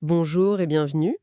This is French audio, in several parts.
Bonjour et bienvenue.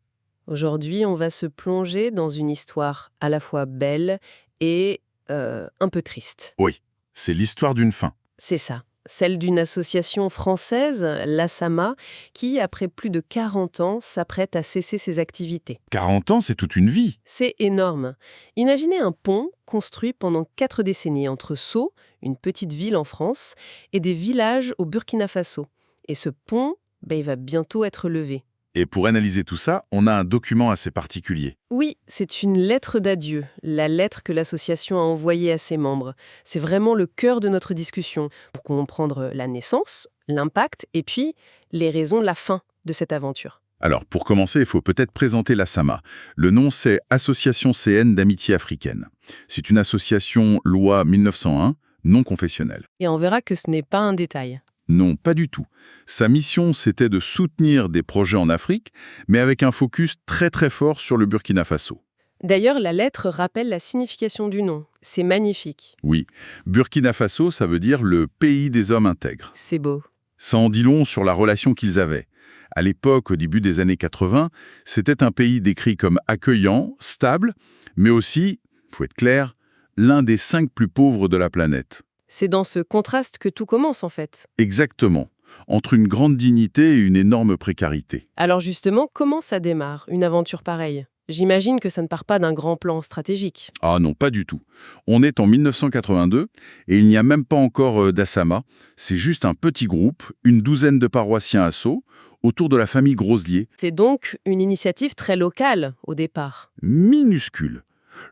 Aujourd'hui, on va se plonger dans une histoire à la fois belle et un peu triste. Oui, c'est l'histoire d'une fin. C'est ça, celle d'une association française, l'ASAMA, qui, après plus de 40 ans, s'apprête à cesser ses activités. 40 ans, c'est toute une vie. C'est énorme. Imaginez un pont construit pendant 4 décennies entre Sceaux, une petite ville en France, et des villages au Burkina Faso. Et ce pont, il va bientôt être levé. Et pour analyser tout ça, on a un document assez particulier. Oui, c'est une lettre d'adieu, la lettre que l'association a envoyée à ses membres. C'est vraiment le cœur de notre discussion, pour comprendre la naissance, l'impact et puis les raisons de la fin de cette aventure. Alors, pour commencer, il faut peut-être présenter l'ASAMA. Le nom, c'est Association CN d'amitié africaine. C'est une association loi 1901, non confessionnelle. Et on verra que ce n'est pas un détail. Non, pas du tout. Sa mission, c'était de soutenir des projets en Afrique, mais avec un focus très très fort sur le Burkina Faso. D'ailleurs, la lettre rappelle la signification du nom. C'est magnifique. Oui, Burkina Faso, ça veut dire le pays des hommes intègres. C'est beau. Ça en dit long sur la relation qu'ils avaient. À l'époque, au début des années 80, c'était un pays décrit comme accueillant, stable, mais aussi, faut être clair, l'un des 5 plus pauvres de la planète. C'est dans ce contraste que tout commence en fait. Exactement, entre une grande dignité et une énorme précarité. Alors justement, comment ça démarre, une aventure pareille? J'imagine que ça ne part pas d'un grand plan stratégique. Ah non, pas du tout. On est en 1982 et il n'y a même pas encore d'Assama. C'est juste un petit groupe, une douzaine de paroissiens à Sceaux, autour de la famille Groselier, C'est donc une initiative très locale au départ. minuscule.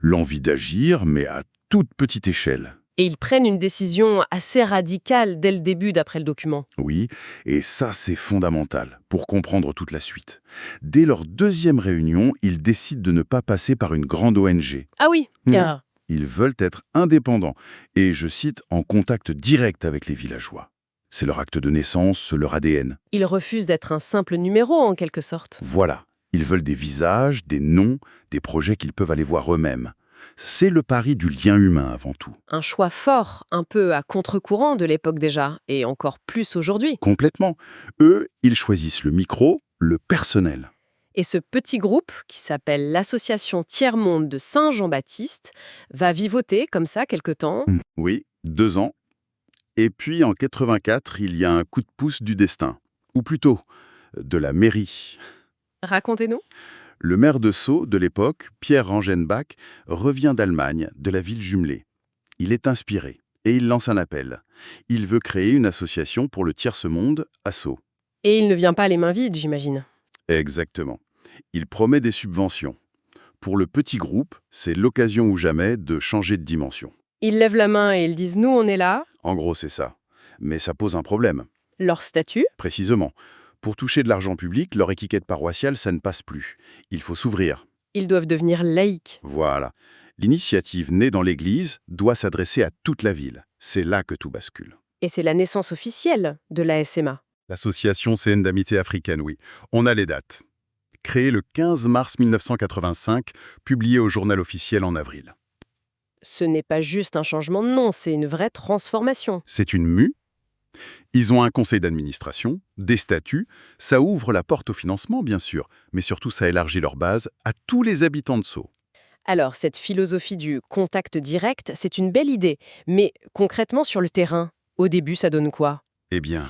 L'envie d'agir, mais à toute petite échelle. Et ils prennent une décision assez radicale dès le début d'après le document. Oui, et ça c'est fondamental pour comprendre toute la suite. Dès leur deuxième réunion, ils décident de ne pas passer par une grande ONG. Ah oui, car Ils veulent être indépendants et, je cite, en contact direct avec les villageois. C'est leur acte de naissance, leur ADN. ils refusent d'être un simple numéro en quelque sorte. Voilà, ils veulent des visages, des noms, des projets qu'ils peuvent aller voir eux-mêmes. C'est le pari du lien humain avant tout. Un choix fort, un peu à contre-courant de l'époque déjà, et encore plus aujourd'hui. Complètement. Eux, ils choisissent le micro, le personnel. Et ce petit groupe, qui s'appelle l'Association Tiers-Monde de Saint-Jean-Baptiste, va vivoter comme ça quelque temps. Oui, 2 ans. Et puis en 84, il y a un coup de pouce du destin. Ou plutôt, de la mairie. Racontez-nous. Le maire de Sceaux de l'époque, Pierre Rangenbach, revient d'Allemagne, de la ville jumelée. Il est inspiré et il lance un appel. Il veut créer une association pour le tiers-monde à Sceaux. Et il ne vient pas les mains vides, j'imagine. Exactement. Il promet des subventions. Pour le petit groupe, c'est l'occasion ou jamais de changer de dimension. Ils lèvent la main et ils disent «Nous, on est là». En gros, c'est ça. Mais ça pose un problème. Leur statut. Précisément. Pour toucher de l'argent public, leur étiquette paroissiale, ça ne passe plus. Il faut s'ouvrir. Ils doivent devenir laïcs. Voilà. L'initiative née dans l'Église doit s'adresser à toute la ville. C'est là que tout bascule. Et c'est la naissance officielle de la SMA. L'association CN d'amitié africaine, oui. On a les dates. Créée le 15 mars 1985, publiée au journal officiel en avril. Ce n'est pas juste un changement de nom, c'est une vraie transformation. C'est une mue. Ils ont un conseil d'administration, des statuts, ça ouvre la porte au financement, bien sûr, mais surtout ça élargit leur base à tous les habitants de Sceaux. Alors, cette philosophie du contact direct, c'est une belle idée. Mais concrètement, sur le terrain, au début, ça donne quoi? Eh bien,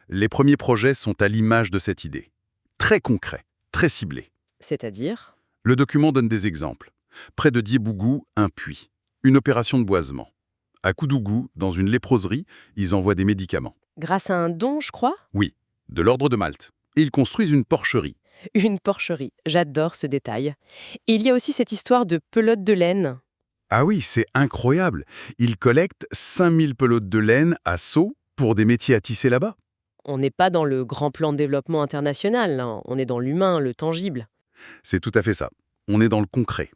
les premiers projets sont à l'image de cette idée. Très concrets, très ciblés. C'est-à-dire? Le document donne des exemples. Près de Diebougou, un puits. Une opération de boisement. À Koudougou, dans une léproserie, ils envoient des médicaments. Grâce à un don, je crois? Oui, de l'ordre de Malte. Et ils construisent une porcherie. Une porcherie. J'adore ce détail. Et il y a aussi cette histoire de pelote de laine. Ah oui, c'est incroyable. Ils collectent 5000 pelotes de laine à Sceaux pour des métiers à tisser là-bas. On n'est pas dans le grand plan de développement international, hein. On est dans l'humain, le tangible. C'est tout à fait ça. On est dans le concret.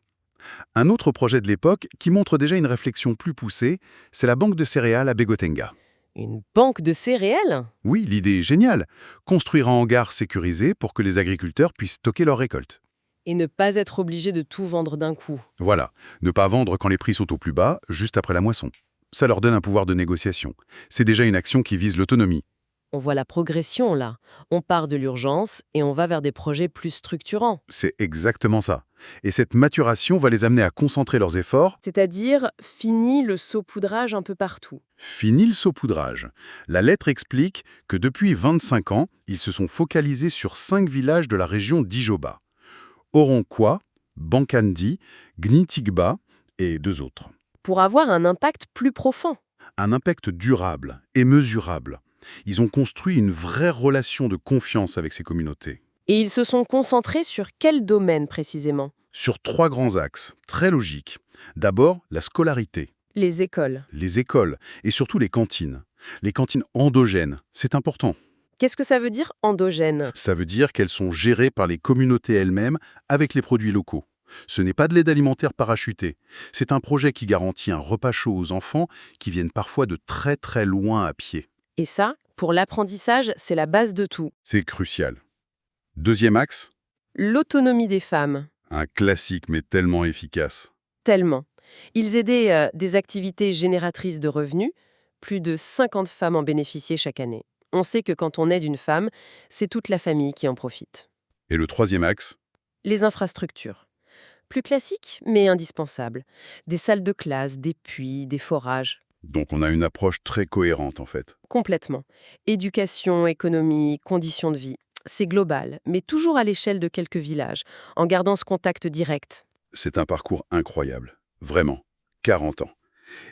Un autre projet de l'époque qui montre déjà une réflexion plus poussée, c'est la banque de céréales à Begotenga. Une banque de céréales? Oui, l'idée est géniale. Construire un hangar sécurisé pour que les agriculteurs puissent stocker leurs récoltes. Et ne pas être obligé de tout vendre d'un coup. Voilà, ne pas vendre quand les prix sont au plus bas, juste après la moisson. Ça leur donne un pouvoir de négociation. C'est déjà une action qui vise l'autonomie. On voit la progression là. On part de l'urgence et on va vers des projets plus structurants. C'est exactement ça. Et cette maturation va les amener à concentrer leurs efforts. C'est-à-dire, fini le saupoudrage un peu partout. Fini le saupoudrage. La lettre explique que depuis 25 ans, ils se sont focalisés sur 5 villages de la région d'Ijoba. Oronkwa, Bankandi, Gnitigba et 2 autres. Pour avoir un impact plus profond. Un impact durable et mesurable. Ils ont construit une vraie relation de confiance avec ces communautés. Et ils se sont concentrés sur quel domaine précisément? Sur 3 grands axes, très logiques. D'abord, la scolarité, Les écoles. les écoles et surtout les cantines. Les cantines endogènes, c'est important. Qu'est-ce que ça veut dire endogène? Ça veut dire qu'elles sont gérées par les communautés elles-mêmes avec les produits locaux. Ce n'est pas de l'aide alimentaire parachutée. C'est un projet qui garantit un repas chaud aux enfants qui viennent parfois de très très loin à pied. Et ça, pour l'apprentissage, c'est la base de tout. C'est crucial. Deuxième axe, L'autonomie des femmes. un classique mais tellement efficace. Tellement. Ils aidaient des activités génératrices de revenus. Plus de 50 femmes en bénéficiaient chaque année. On sait que quand on aide une femme, c'est toute la famille qui en profite. Et le troisième axe, Les infrastructures. Plus classiques, mais indispensables. Des salles de classe, des puits, des forages. donc on a une approche très cohérente en fait. Complètement. Éducation, économie, conditions de vie. C'est global, mais toujours à l'échelle de quelques villages, en gardant ce contact direct. C'est un parcours incroyable. Vraiment. 40 ans.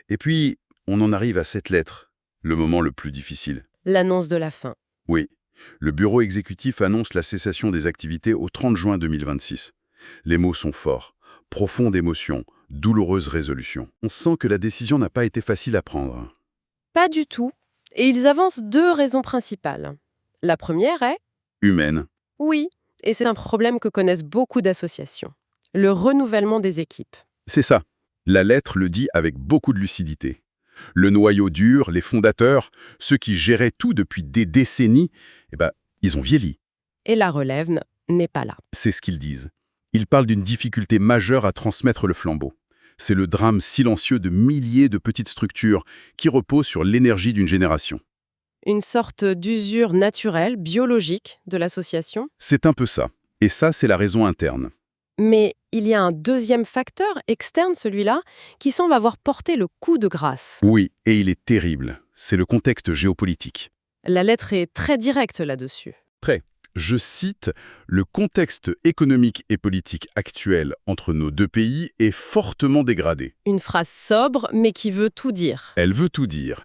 Et puis, on en arrive à cette lettre, le moment le plus difficile. L'annonce de la fin. Oui, le bureau exécutif annonce la cessation des activités au 30 juin 2026. Les mots sont forts. Profonde émotion, douloureuse résolution. On sent que la décision n'a pas été facile à prendre. Pas du tout. Et ils avancent 2 raisons principales. La première est Humaine. oui, et c'est un problème que connaissent beaucoup d'associations. Le renouvellement des équipes. C'est ça. La lettre le dit avec beaucoup de lucidité. Le noyau dur, les fondateurs, ceux qui géraient tout depuis des décennies, ils ont vieilli. Et la relève n'est pas là. C'est ce qu'ils disent. Ils parlent d'une difficulté majeure à transmettre le flambeau. C'est le drame silencieux de milliers de petites structures qui reposent sur l'énergie d'une génération. Une sorte d'usure naturelle, biologique de l'association. C'est un peu ça. Et ça, c'est la raison interne. Mais il y a un deuxième facteur, externe celui-là, qui semble avoir porté le coup de grâce. Oui, et il est terrible. C'est le contexte géopolitique. La lettre est très directe là-dessus. Je cite, « Le contexte économique et politique actuel entre nos 2 pays est fortement dégradé. Une phrase sobre, mais qui veut tout dire. » Elle veut tout dire.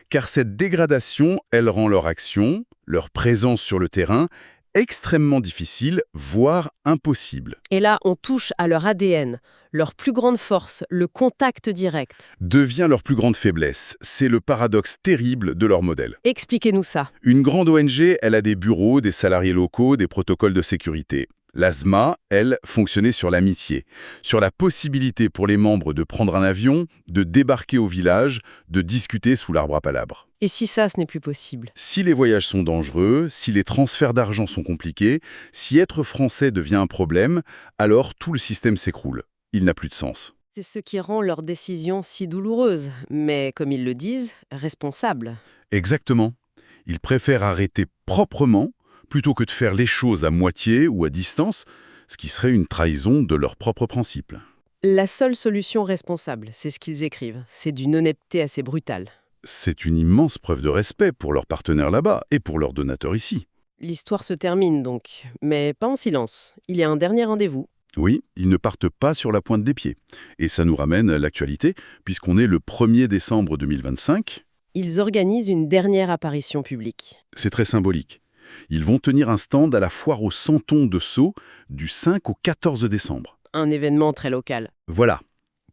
Car cette dégradation, elle rend leur action, leur présence sur le terrain, extrêmement difficile, voire impossible. Et là, on touche à leur ADN, leur plus grande force, le contact direct. Devient leur plus grande faiblesse. C'est le paradoxe terrible de leur modèle. Expliquez-nous ça. Une grande ONG, elle a des bureaux, des salariés locaux, des protocoles de sécurité. L'ASMA, elle, fonctionnait sur l'amitié, sur la possibilité pour les membres de prendre un avion, de débarquer au village, de discuter sous l'arbre à palabres. Et si ça, ce n'est plus possible? Si les voyages sont dangereux, si les transferts d'argent sont compliqués, si être français devient un problème, alors tout le système s'écroule. Il n'a plus de sens. C'est ce qui rend leur décision si douloureuse, mais comme ils le disent, responsable. Exactement. Ils préfèrent arrêter proprement plutôt que de faire les choses à moitié ou à distance, ce qui serait une trahison de leurs propres principes. La seule solution responsable, c'est ce qu'ils écrivent. C'est d'une honnêteté assez brutale. C'est une immense preuve de respect pour leurs partenaires là-bas et pour leurs donateurs ici. L'histoire se termine donc, mais pas en silence. Il y a un dernier rendez-vous. Oui, ils ne partent pas sur la pointe des pieds. Et ça nous ramène à l'actualité, puisqu'on est le 1er décembre 2025. Ils organisent une dernière apparition publique. C'est très symbolique. Ils vont tenir un stand à la foire aux Santons de Sceaux du 5 au 14 décembre. Un événement très local. Voilà.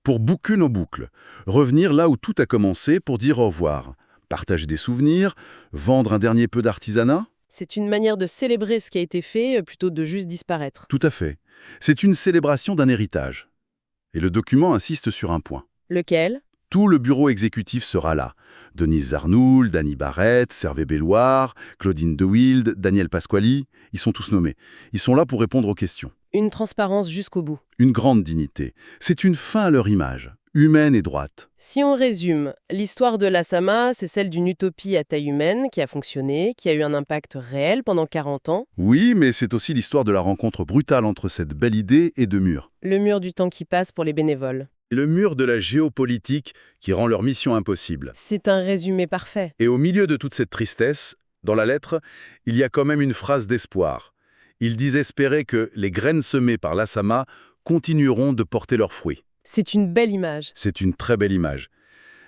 Pour boucler nos boucles, revenir là où tout a commencé pour dire au revoir, partager des souvenirs, vendre un dernier peu d'artisanat. C'est une manière de célébrer ce qui a été fait plutôt que de juste disparaître. Tout à fait. C'est une célébration d'un héritage. Et le document insiste sur un point. Lequel? Tout le bureau exécutif sera là. Denise Arnoul, Dany Barrette, Servé Belloir, Claudine De Wilde, Daniel Pasquali, ils sont tous nommés. Ils sont là pour répondre aux questions. Une transparence jusqu'au bout. Une grande dignité. C'est une fin à leur image. humaine et droite. Si on résume, l'histoire de la Sama, c'est celle d'une utopie à taille humaine qui a fonctionné, qui a eu un impact réel pendant 40 ans. Oui, mais c'est aussi l'histoire de la rencontre brutale entre cette belle idée et deux murs. Le mur du temps qui passe pour les bénévoles. Et le mur de la géopolitique qui rend leur mission impossible. C'est un résumé parfait. Et au milieu de toute cette tristesse, dans la lettre, il y a quand même une phrase d'espoir. Ils disent espérer que les graines semées par la Sama continueront de porter leurs fruits. C'est une belle image. C'est une très belle image.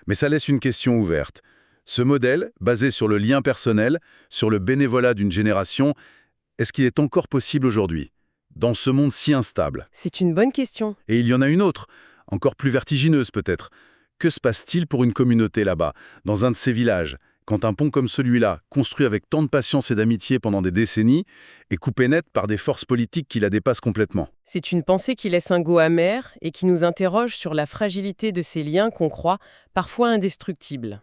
Mais ça laisse une question ouverte. Ce modèle, basé sur le lien personnel, sur le bénévolat d'une génération, est-ce qu'il est encore possible aujourd'hui, dans ce monde si instable? C'est une bonne question. Et il y en a une autre, encore plus vertigineuse peut-être. Que se passe-t-il pour une communauté là-bas, dans un de ces villages, quand un pont comme celui-là, construit avec tant de patience et d'amitié pendant des décennies, est coupé net par des forces politiques qui la dépassent complètement? C'est une pensée qui laisse un goût amer et qui nous interroge sur la fragilité de ces liens qu'on croit parfois indestructibles.